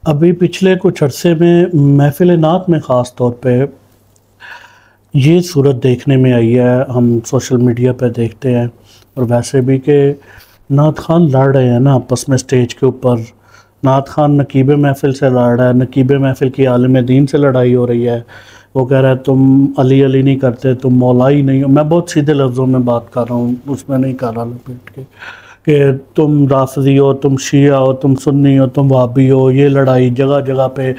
अभी पिछले कुछ अरसे में महफ़िल नात में ख़ास तौर पे ये सूरत देखने में आई है, हम सोशल मीडिया पे देखते हैं और वैसे भी कि नात ख़ान लड़ रहे हैं ना आपस में स्टेज के ऊपर। नात ख़ान नकीब महफ़िल से लड़ रहा है, नकीब महफ़िल की आलिम दीन से लड़ाई हो रही है। वो कह रहा है तुम अली अली नहीं करते, तुम मौला ही नहीं हो। मैं बहुत सीधे लफ्ज़ों में बात कर रहा हूँ, उसमें नहीं कर रहा लपेट के कि तुम राफ़ज़ी हो, तुम शिया हो, तुम सुन्नी हो, तुम वहाबी हो। ये लड़ाई जगह जगह पे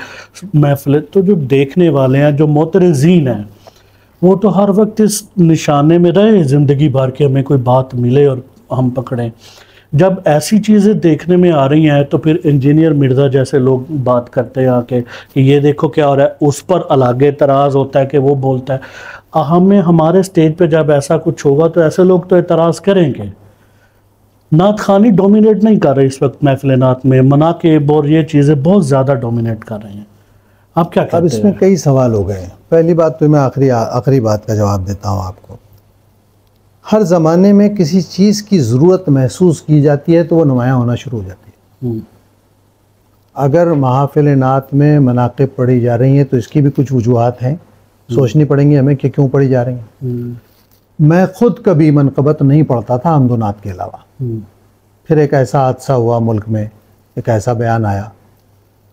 महफ़िल। तो जो देखने वाले हैं, जो मोतरज़ीन हैं, वो तो हर वक्त इस निशाने में रहे ज़िंदगी भर के हमें कोई बात मिले और हम पकड़ें। जब ऐसी चीज़ें देखने में आ रही हैं तो फिर इंजीनियर मिर्ज़ा जैसे लोग बात करते हैं आके कि ये देखो क्या हो रहा है, उस पर अलग एतराज़ होता है कि वो बोलता है। हमें हमारे स्टेज पे जब ऐसा कुछ होगा तो ऐसे लोग तो एतराज़ करेंगे। नात ख़ानी डोमिनेट नहीं कर रही इस वक्त महफ़िल नात में, मनाक़िब और ये चीज़ें बहुत ज़्यादा डोमिनेट कर रही हैं। आप क्या कहते हैं? अब इसमें कई सवाल हो गए हैं। पहली बात तो मैं आखिरी बात का जवाब देता हूँ आपको। हर ज़माने में किसी चीज़ की ज़रूरत महसूस की जाती है तो वो नुमायाँ होना शुरू हो जाती है। अगर महफ़िल नात में मनाक़िब पढ़ी जा रही हैं तो इसकी भी कुछ वजूहात हैं, सोचनी पड़ेंगी हमें कि क्यों पढ़ी जा रही हैं। मैं ख़ुद कभी मनक़बत नहीं पढ़ता था हमदो नात के अलावा। फिर एक ऐसा हादसा हुआ मुल्क में, एक ऐसा बयान आया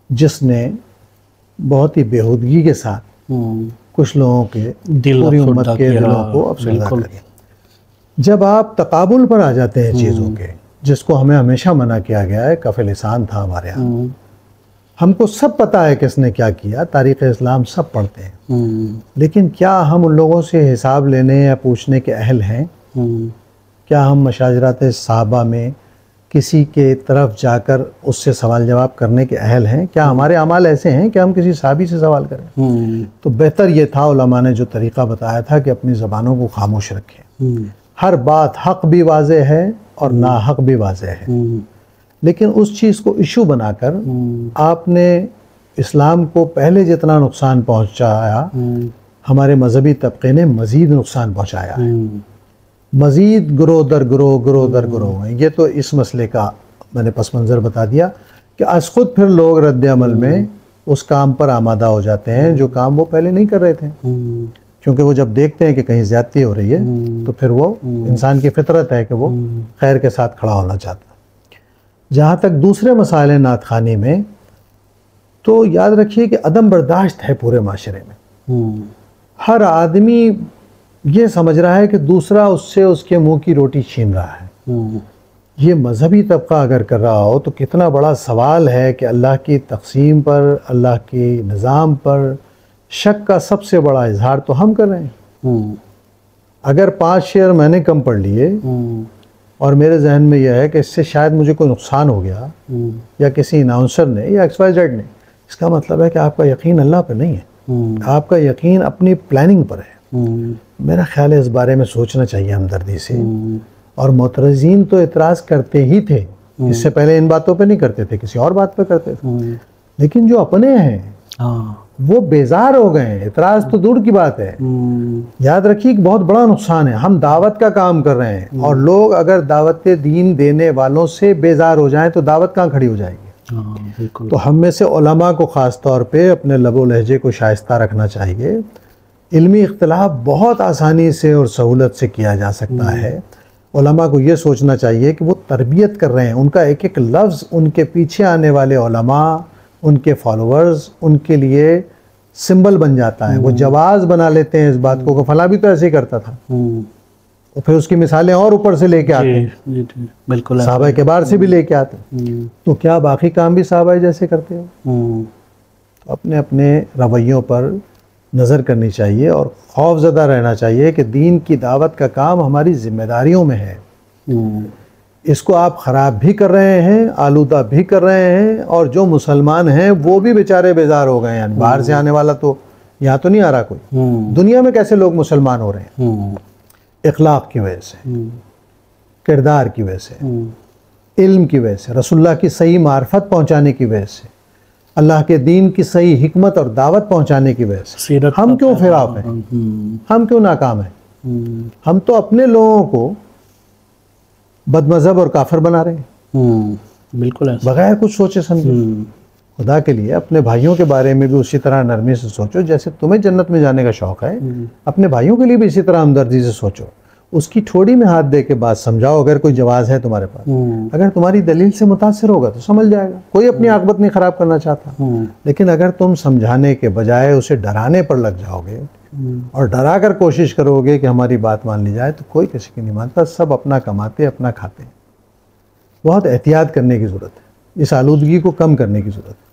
जिसने बहुत ही बेहूदगी के साथ कुछ लोगों के पूरी उम्मत के दिलों को अफसरदा कर दिया। जब आप तकाबुल पर आ जाते हैं चीज़ों के, जिसको हमें हमेशा मना किया गया है, कफ़ लिसान था हमारे यहाँ, हमको सब पता है किसने क्या किया, तारीख़ इस्लाम सब पढ़ते हैं, लेकिन क्या हम उन लोगों से हिसाब लेने या पूछने के अहल हैं? क्या हम मशाजरात सहाबा में किसी के तरफ जाकर उससे सवाल जवाब करने के अहल हैं? क्या हमारे अमाल ऐसे हैं कि हम किसी सहाबी से सवाल करें? तो बेहतर ये था, उलमा ने जो तरीक़ा बताया था कि अपनी ज़बानों को खामोश रखें। हर बात हक़ भी वाज़े है और ना हक़ भी वाज़े है, लेकिन उस चीज़ को इशू बनाकर आपने इस्लाम को पहले जितना नुकसान पहुँचाया, हमारे मजहबी तबके ने मज़ीद नुकसान पहुँचाया है। मज़ीद ग्रोह दर ग्रोह हैं। ये तो इस मसले का मैंने पस मंज़र बता दिया कि आज ख़ुद फिर लोग रद्द अमल में उस काम पर आमादा हो जाते हैं जो काम वो पहले नहीं कर रहे थे, क्योंकि वो जब देखते हैं कि कहीं ज़्यादती हो रही है तो फिर वो इंसान की फितरत है कि वो खैर के साथ खड़ा होना चाहता है। जहाँ तक दूसरे मसाइल नात ख़ानी में, तो याद रखिए कि अदम बर्दाश्त है पूरे माशरे में। हर आदमी ये समझ रहा है कि दूसरा उससे उसके मुंह की रोटी छीन रहा है। ये मजहबी तबका अगर कर रहा हो तो कितना बड़ा सवाल है कि अल्लाह की तक़सीम पर, अल्लाह के निज़ाम पर शक का सबसे बड़ा इजहार तो हम कर रहे हैं। अगर 5 शेर मैंने कम पढ़ लिए और मेरे जहन में यह है कि इससे शायद मुझे कोई नुकसान हो गया या किसी अनाउंसर ने या XYZ ने, इसका मतलब है कि आपका यकीन अल्लाह पर नहीं है, आपका यकीन अपनी प्लानिंग पर है। मेरा ख्याल है इस बारे में सोचना चाहिए हमदर्दी से। और मोतरज़ीन तो एतराज़ करते ही थे, इससे पहले इन बातों पे नहीं करते थे, किसी और बात पे करते थे, लेकिन जो अपने हैं वो बेजार हो गए हैं। एतराज़ तो दूर की बात है। याद रखिए कि बहुत बड़ा नुकसान है। हम दावत का काम कर रहे हैं और लोग अगर दावत दीन देने वालों से बेजार हो जाएं तो दावत कहाँ खड़ी हो जाएगी। तो हम में से उलमा को ख़ास तौर पे अपने लबो लहजे को शाइस्ता रखना चाहिए। इल्मी इख्तिलाफ बहुत आसानी से और सहूलत से किया जा सकता है। उलमा को ये सोचना चाहिए कि वो तरबियत कर रहे हैं, उनका एक एक लफ्ज़ उनके पीछे आने वाले उलमा, उनके फॉलोअर्स, उनके लिए सिंबल बन जाता है। वो जवाज़ बना लेते हैं इस बात को, फला भी तो ऐसे ही करता था, और फिर उसकी मिसालें और ऊपर से लेके आते हैं, बिल्कुल सहाबा के बार से भी लेके आते हैं। तो क्या बाकी काम भी सहाबा जैसे करते हो? तो अपने अपने रवैयों पर नज़र करनी चाहिए और खौफज़दा रहना चाहिए कि दीन की दावत का काम हमारी जिम्मेदारियों में है। इसको आप ख़राब भी कर रहे हैं, आलूदा भी कर रहे हैं, और जो मुसलमान हैं वो भी बेचारे बेजार हो गए हैं। बाहर से आने वाला तो यहाँ तो नहीं आ रहा कोई। दुनिया में कैसे लोग मुसलमान हो रहे हैं? इखलाक की वजह से, किरदार की वजह से, इल्म की वजह से, रसूलुल्लाह की सही मार्फत पहुँचाने की वजह से, अल्लाह के दीन की सही हिकमत और दावत पहुँचाने की वजह से। हम क्यों फिराफ हैं? हम क्यों नाकाम हैं? हम तो अपने लोगों को बदमज़हब और काफिर बना रहे हैं, बिल्कुल बगैर कुछ सोचे समझे। खुदा के लिए अपने भाइयों के बारे में भी उसी तरह नरमी से सोचो, जैसे तुम्हें जन्नत में जाने का शौक़ है, अपने भाइयों के लिए भी इसी तरह हमदर्दी से सोचो। उसकी ठोड़ी में हाथ दे के बात समझाओ, अगर कोई जवाज़ है तुम्हारे पास। अगर तुम्हारी दलील से मुतासिर होगा तो समझ जाएगा, कोई अपनी आकबत नहीं ख़राब करना चाहता। लेकिन अगर तुम समझाने के बजाय उसे डराने पर लग जाओगे और डरा कर कोशिश करोगे कि हमारी बात मान ली जाए, तो कोई किसी की नहीं मानता, सब अपना कमाते अपना खाते हैं। बहुत एहतियात करने की ज़रूरत है, इस आलूदगी को कम करने की ज़रूरत है।